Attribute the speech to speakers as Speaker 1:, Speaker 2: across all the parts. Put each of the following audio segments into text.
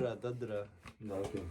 Speaker 1: Dadra.
Speaker 2: Okay.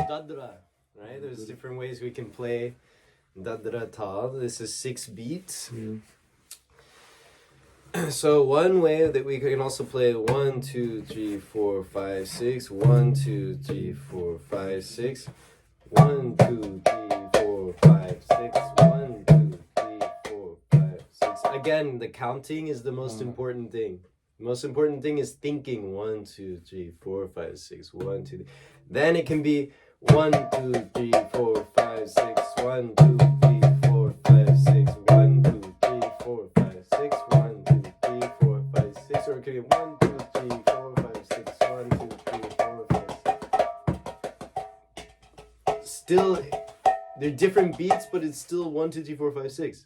Speaker 1: Dadra, right? There's different ways we can play Dadra taal. This is 6 beats. So one way that we can also play 1, 2, 3, 4, 5, 6. 1, 2, 3, 4, 5, 6. 1, 2, 3, 4, 5, 6. 1, 2, 3, 4, 5, 6. Again, the counting is the most important thing. The most important thing is thinking 1, 2, 3, 4, 5, 6. 1, 2, 3. Then it can be 1, 2, 3, 4, 5, 6. 1, 2, 3, 4, 5, 6. 1, 2, 3, 4, 5, 6. 1, 2, 3, 4, 5, 6. Or it could be 1, 2, 3, 4, 5, 6. 1, 2, 3, 4, 5, 6. Still, they're different beats, but it's still 1, 2, 3, 4, 5, 6.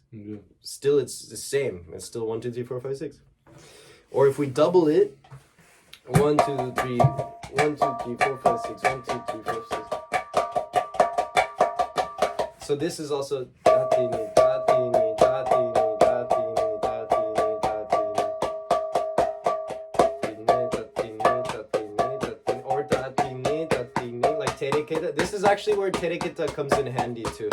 Speaker 1: Still, it's the same. It's still 1, 2, 3, 4, 5, 6. Or if we double it, 1, 2, 3, 1, 2, 3, 4, 5, 6. 1, 2, 3, 4, 6. So this is also da-ti-ni, da-ti-ni, da-ti-ni, da-ti-ni, da-ti-ni, da-ti-ni, da-ti-ni, or da-ti-ni, da-ti-ni, like tereketa. This is actually where tereketa comes in handy too.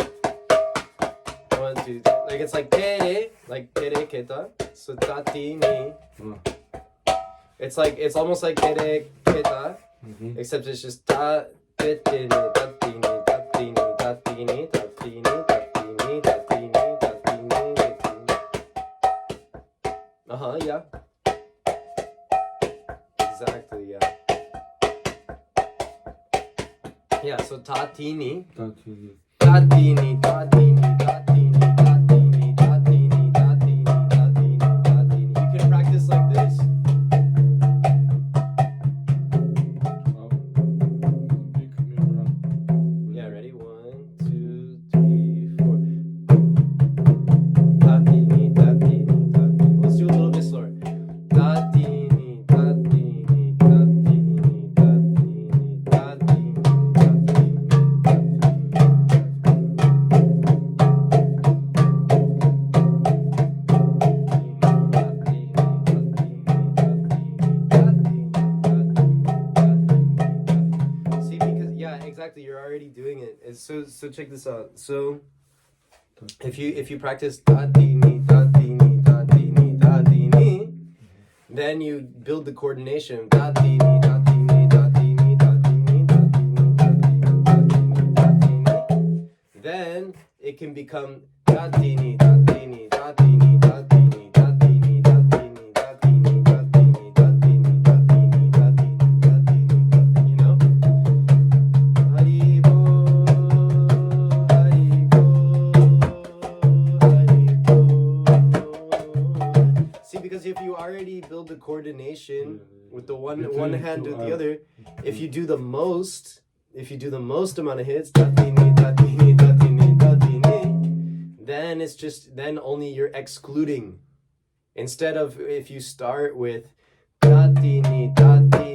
Speaker 1: 1, 2, like it's like tere, like tereketa. So da-ti-ni. It's like, it's almost like tereketa, except it's just da-ti-ni, da-ti-ni, da-ti-ni, da-ti-ni, da-ti-ni. Yeah. Exactly, yeah. Yeah, so ta-ti-ni. Ta-ti-ni, ta-ti-ni, ta-ti-ni, ta-ti-ni, ta-ti-ni, ta-ti-ni, ta-ti-ni, ta-ti-ni. You can practice like this. Yeah, ready? 1, 2, 3, 4. Ta-ti-ni, ta-ti-ni, ta-ti-ni. Let's do a little bit slower. Ta-ti-ni, ta-ti-ni, ta-ti-ni, ta-ti-ni, ta-ti-ni, See, because yeah, exactly. You're already doing it. So check this out. So if you practice da-ti-ni, da-ti-ni, da-ti-ni, da-ti-ni, then you build the coordination. Da-ti-ni, da-ti-ni, da-ti-ni, da-ti-ni, da-ti-ni, da-ti-ni, da-ti-ni, da-ti-ni. Then it can become da-ti-ni, da-ti-ni, da-ti-ni, da-ti-ni, da-ti-ni, da-ti-ni, da-ti-ni, da-ti-ni, da-ti-ni, da-ti-ni, da-ti-ni, da-ti-ni, you know? Haribo, Haribo, Haribo. See, because if you already build the coordination with the one hand or the other, if you do the most amount of hits, da-ti-ni, da-ti-ni, da-ti-ni, da-ti-ni, then it's just, then only you're excluding. Instead of if you start with da-ti-ni, da-ti-ni,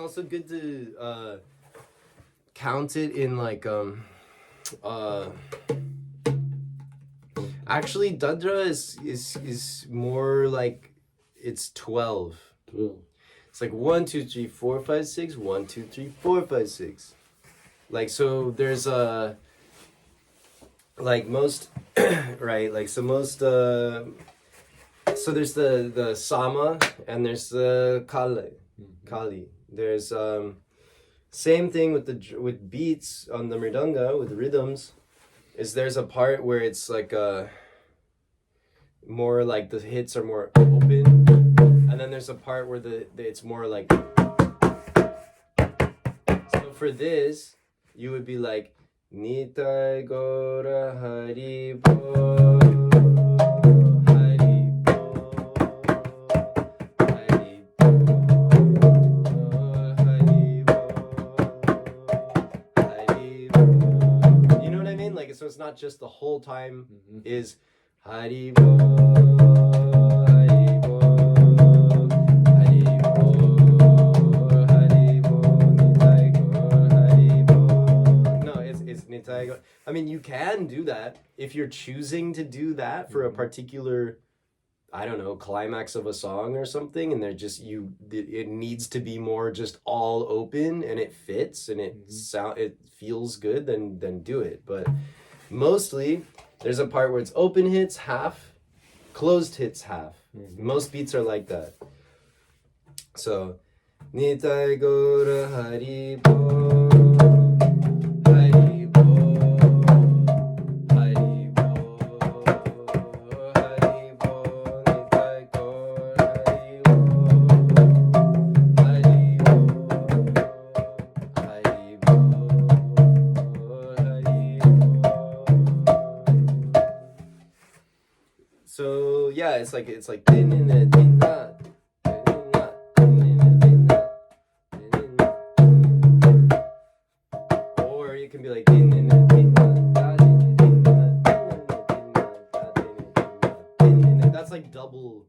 Speaker 1: also good to count it in like actually Dadra is more like it's 12. It's like 1, 2, 3, 4, 5, 6, 1, 2, 3, 4, 5, 6. Like, so there's like most right, like so most so there's the sama and there's the kali. There's same thing with beats on the mridanga with rhythms, is there's a part where it's like more like the hits are more open, and then there's a part where it's more like, so for this you would be like Nitai Gora Hari Bo Hari Bo Hari Bo Hari Bo Hari Bo. You know what I mean? Like, so it's not just the whole time is Hari Bo Hari Bo Hari Bo Hari Bo Nitai Gora Hari Bo. No, it's Nitai Gora. I mean, you can do that if you're choosing to do that for a particular, I don't know, climax of a song or something, and they're just it needs to be more just all open and it fits and it feels good, then do it. But mostly there's a part where it's open hits half, closed hits half. Most beats are like that. So Nitai Gora Hari Bo Hari Bo Hari Bo Hari Bo Nitai Gora Hari Bo Hari Bo Hari Bo Hari Bo. So yeah, it's like din in a din na. Or you can be like din in a din na. That's like double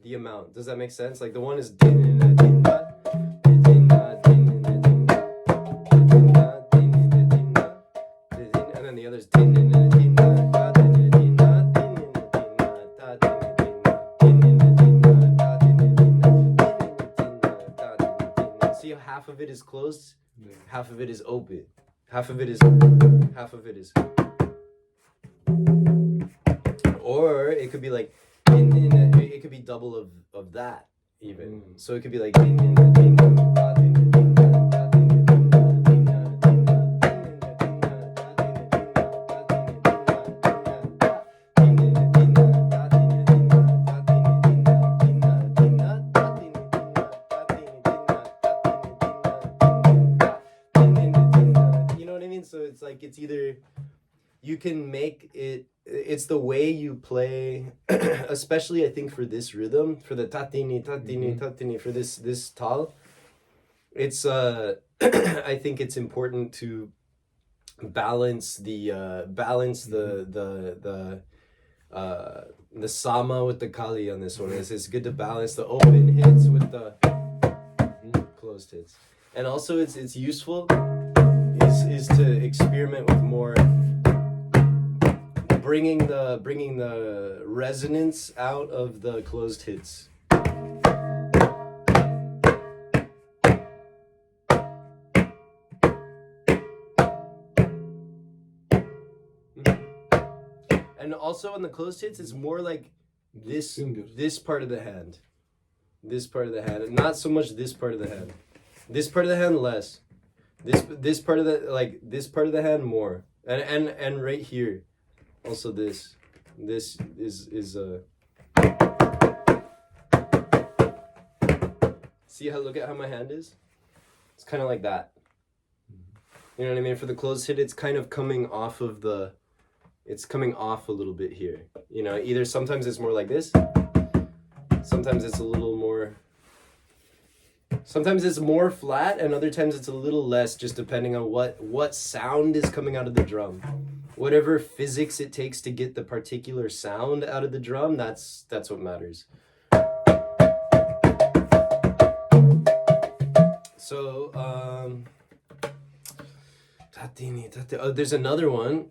Speaker 1: the amount. Does that make sense? Like the one is din in a din na. And then the other's din in a din na. See how half of it is closed, half of it is open, half of it is, or it could be like, it could be double of that even. So it could be like, it's either you can make it's the way you play, especially I think for this rhythm, for the tatini for this taal, it's I think it's important to balance the sama with the kali on this one. It's good to balance the open hits with the closed hits, and also it's useful is to experiment with more bringing the resonance out of the closed hits. And also in the closed hits, it's more like this part of the hand. This part of the hand. And not so much this part of the hand. This part of the hand less. This part of the hand more. And right here. Also this is see how, look at how my hand is? It's kind of like that. You know what I mean? For the closed hit, it's kind of coming off of it's coming off a little bit here. You know, either sometimes it's more like this, sometimes it's a little more, sometimes it's more flat, and other times it's a little less, just depending on what sound is coming out of the drum. Whatever physics it takes to get the particular sound out of the drum, that's what matters. So, there's another one.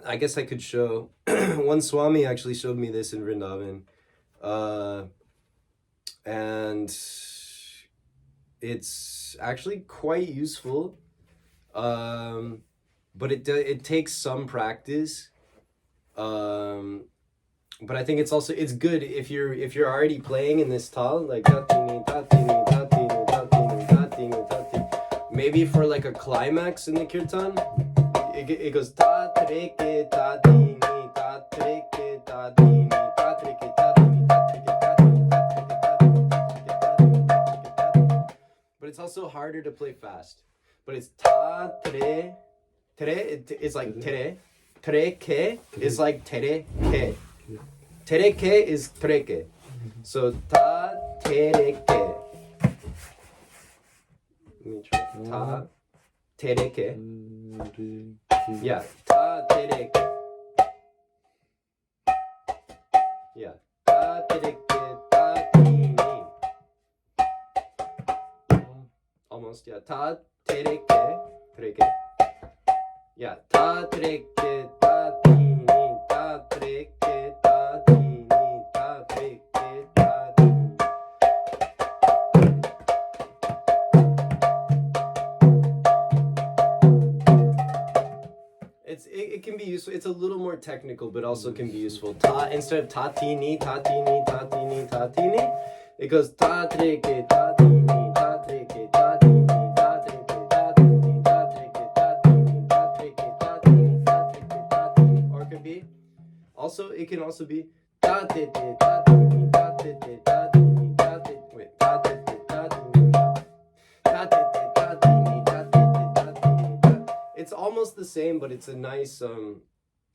Speaker 1: I guess I could show. One Swami actually showed me this in Vrindavan. And it's actually quite useful. But it takes some practice. But I think it's good if you're already playing in this taal, like maybe for like a climax in the kirtan, it goes ta treke ta dini ta treke ta dini ta treke ta dini ta treke ta dini ta treke ta dini. But it's also harder to play fast. But it's ta tre it's like tere. Treke is like tere ke. Tereke is treke. So ta tereke. Let me try. Ta tereke. Yeah. Ta tereke. Yeah. Ta tereke ta dini. Almost. Yeah. Ta tereke. Tereke. Yeah. Ta tereke ta dini. Ta tereke ta dini. Ta tereke ta dini. It can be useful. It's a little more technical, but also can be useful. Ta instead of ta tini, it goes ta treke ta dini, ta treke ta dini, ta treke ta dini, ta treke ta dini, ta treke ta dini, ta treke ta dini. Or it could be it can also be ta te te ta dini, ta te te ta dini, ta te wait ta te te ta dini, ta te te ta dini, ta te te ta dini. It's almost the same, but it's a nice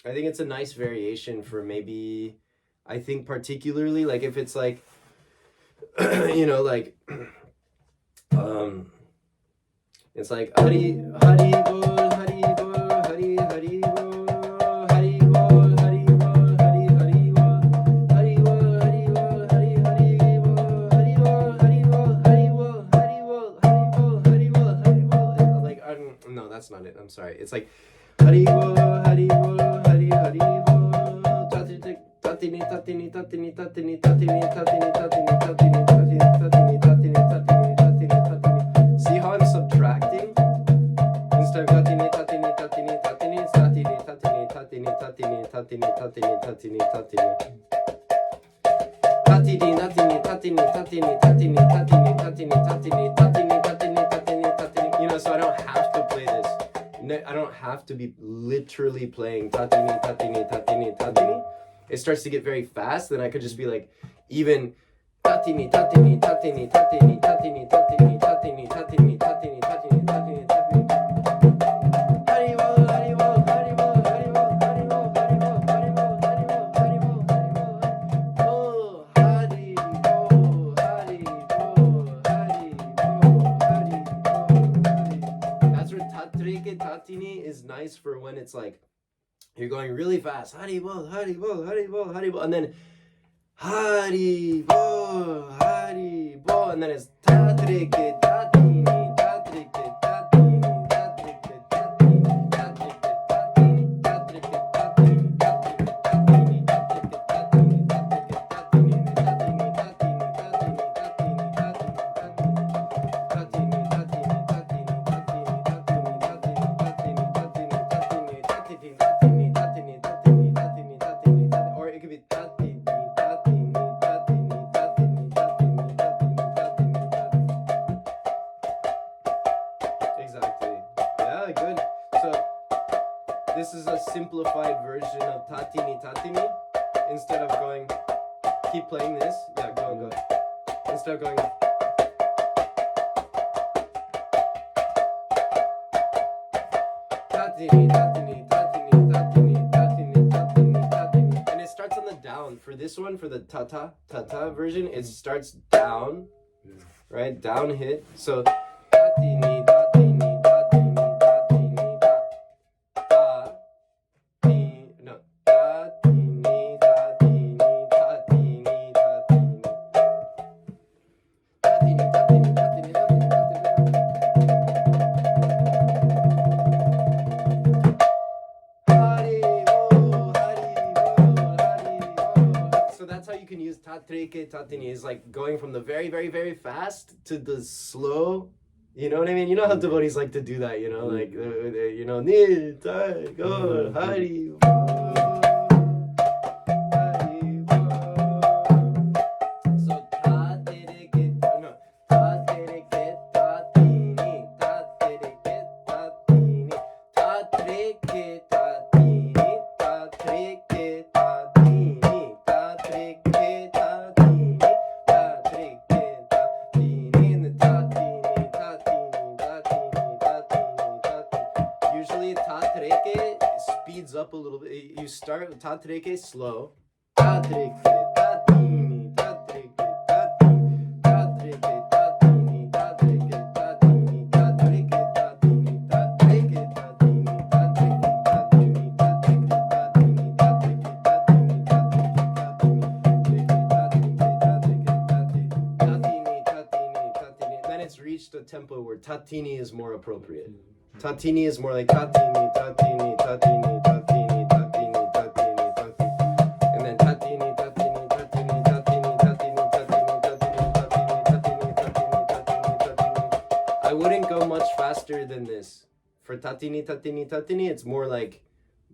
Speaker 1: I think it's a nice variation for maybe, I think particularly like if it's like like it's like Hari Hari Bol Hari Bol Hari Hari Bol Hari Bol Hari Bol Hari Hari Bol Hari Bol Hari Bol Hari Hari Bol Hari Bol Hari Bol Hari Bol Hari Bol Hari Bol Hari Bol Hari Bol. Like no, that's not it. I'm sorry. It's like Hari Bol Hari Bol Hari Hari Bol tatini tatini tatini tatini tatini tatini tatini tatini tatini tatini tatini tatini tatini tatini. See how I'm subtracting? Instead of tatini tatini tatini tatini, it's tatini tatini tatini tatini tatini tatini tatini tatini. Tatini tatini tatini tatini tatini tatini tatini tatini tatini tatini tatini tatini. So I don't have to play this. I don't have to be literally playing tatini tatini tatini tatini. It starts to get very fast, then I could just be like, even tatini tatini tatini tatini tatini tatini tatini tatini tatini tatini tatini tatini. Haribol haribol haribol haribol haribol haribol haribol haribol haribol haribol. Oh haribol haribol haribol. That's where tatrike tatini is nice for when it's like you're going really fast. Haribol, haribol, haribol, haribol. And then haribol, haribol. And then it's tatrike tatini, tatrike tatini, tatrike tatini, tatrike tatini, tatrike tatini, tatrike tatini, tatrike tatini, tatrike tatini, tatini, tatini, tatini, this is a simplified version of tatini tatini. Instead of going, keep playing this. Yeah, go. Instead of going. Tatini tatini tatini tatini tatini tatini tatini. And it starts on the down. For this one, for the tata version, it starts down, right? Down hit. So tatini tatini tatini tatini ta. tatreke tatini is like going from the very, very, very fast to the slow. You know what I mean? You know how devotees like to do that, you know? Like, you know, ni, tai, go, hari. Up a little bit. You start with tatreke slow. Tatreke tatini, tatreke tatini, tatreke tatini, tatreke tatini, tatreke tatini, tatreke tatini, tatreke tatini, tatreke tatini, tatreke tatini. Then it's reached a tempo where tatini is more appropriate. Tatini is more like tatini, tatini, tatini, tatini, tatini, tatini, tatini. And then tatini, tatini, tatini, tatini, tatini, tatini, tatini, tatini, tatini, tatini, tatini. I wouldn't go much faster than this. For tatini, tatini, tatini, it's more like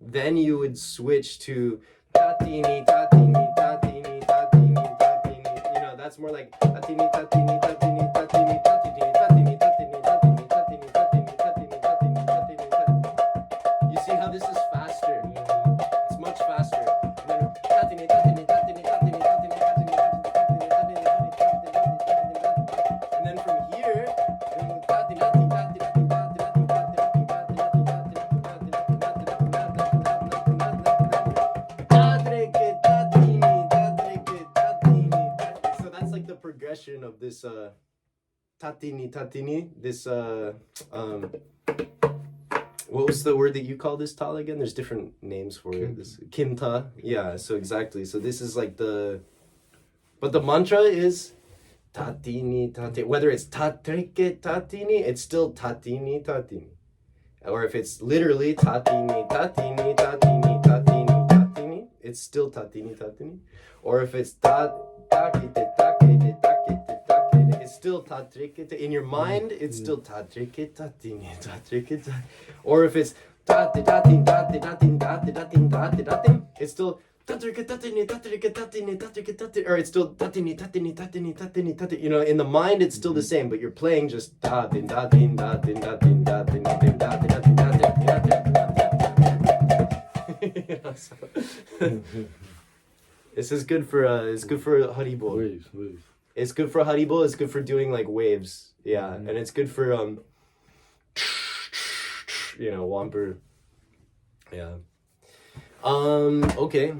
Speaker 1: then you would switch to tatini, tatini, tatini, tatini, tatini. You know, that's more like tatini, tatini, tatini, tatini, tatini, tatini, tatini, tatini, tatini, tatini, tatini. You see how this is faster? It's much faster. And then from here, so that's like the progression of this tatini tatini. This what was the word that you call this taal again? There's different names for it. This Kimta. Yeah, so exactly. So this is like but the mantra is tatini tatini. Whether it's tatreke tatini, it's still tatini tatini. Or if it's literally tatini tatini tatini tatini tatini, it's still tatini tatini. Or if it's takite takite takite takite, it's still tatrike. In your mind, it's still tatrike tatini tatrike tatini. Or if it's tati tatin tati tatin tati tatin tati tatin, it's still tatrike tatini tatrike tatini tatrike tatini. Or it's still tatini tatini tatini tatini tatini. You know, in the mind, it's still the same, but you're playing just tatin tatin tatin tatin tatin tatin tatin tatin tatin. This is good for Haribol.
Speaker 2: Waves.
Speaker 1: It's good for Haribol. It's good for doing like waves. Yeah, and it's good for you know, Wamper. Yeah. Okay.